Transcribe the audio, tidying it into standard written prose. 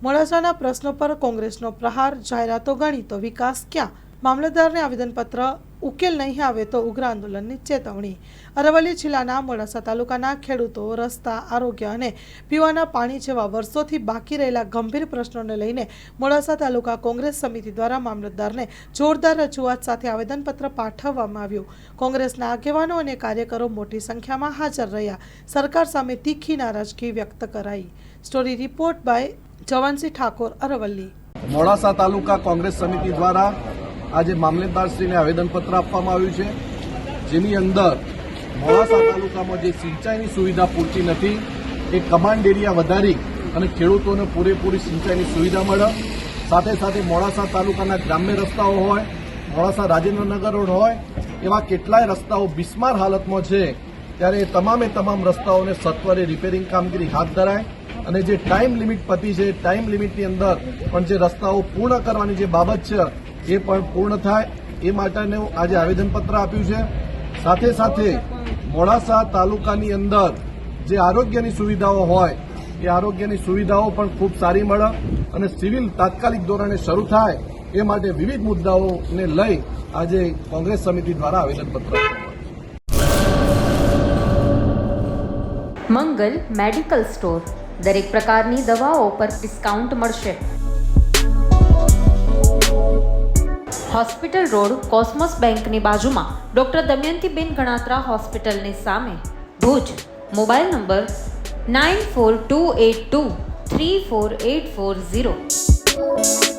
મોડાસાના પ્રશ્નો પર કોંગ્રેસનો પ્રહાર, જાહેરાતો ગણી તો વિકાસ ક્યાં? મામલતદારને આવેદનપત્ર, ઉકેલ નહીં આવે તો ઉગ્ર આંદોલનની ચેતવણી. અરવલ્લી જિલ્લાના મોડાસા તાલુકાના ખેડૂતો રસ્તા, આરોગ્ય અને પીવાના પાણી જેવા વર્ષોથી બાકી રહેલા ગંભીર પ્રશ્નોને લઈને મોડાસા તાલુકા કોંગ્રેસ સમિતિ દ્વારા મામલતદારને જોરદાર રજૂઆત સાથે આવેદનપત્ર પાઠવવામાં આવ્યું. કોંગ્રેસના આગેવાનો અને કાર્યકરો મોટી સંખ્યામાં હાજર રહ્યા. સરકાર સામે તીખી નારાજગી વ્યક્ત કરાઈ. Story report by Jawansinh Thakor, Aravalli. Modasa taluka Congress સમિતિ દ્વારા આજે મામલતદારશ્રીને આવેદનપત્ર આપવામાં આવ્યું છે, જેની અંદર મોડાસા તાલુકામાં જે સિંચાઈની સુવિધા પૂરતી નથી એ કમાન્ડ એરિયા વધારી અને ખેડૂતોને પૂરેપૂરી સિંચાઈની સુવિધા મળે. સાથે સાથે મોડાસા તાલુકાના ગ્રામ્ય રસ્તાઓ હોય, મોડાસા રાજેન્દ્રનગર રોડ હોય, એવા કેટલાય રસ્તાઓ બિસ્માર હાલતમાં છે. ત્યારે તમામ રસ્તાઓને સત્વરે રિપેરિંગ કામગીરી હાથ ધરાય અને જે ટાઈમ લિમિટ પતી છે, ટાઈમ લિમિટની અંદર પણ જે રસ્તાઓ પૂર્ણ કરવાની જે બાબત છે એ પણ પૂર્ણ થાય, એ માટેનું આજે આવેદનપત્ર આપ્યું છે. સાથે સાથે મોડાસા તાલુકાની અંદર જે આરોગ્યની સુવિધાઓ હોય એ આરોગ્યની સુવિધાઓ પણ ખૂબ સારી મળે અને સિવિલ તાત્કાલિક ધોરણે શરૂ થાય એ માટે વિવિધ મુદ્દાઓને લઈ આજે કોંગ્રેસ સમિતિ દ્વારા આવેદનપત્ર મંગલ મેડિકલ સ્ટોર, દરેક પ્રકારની દવાઓ પર ડિસ્કાઉન્ટ મળશે. હોસ્પિટલ રોડ, કોસ્મોસ બેંકની બાજુમાં, ડોક્ટર દમયંતીબેન ગણાત્રા હોસ્પિટલની સામે, ભુજ. Mobile number 9428234840.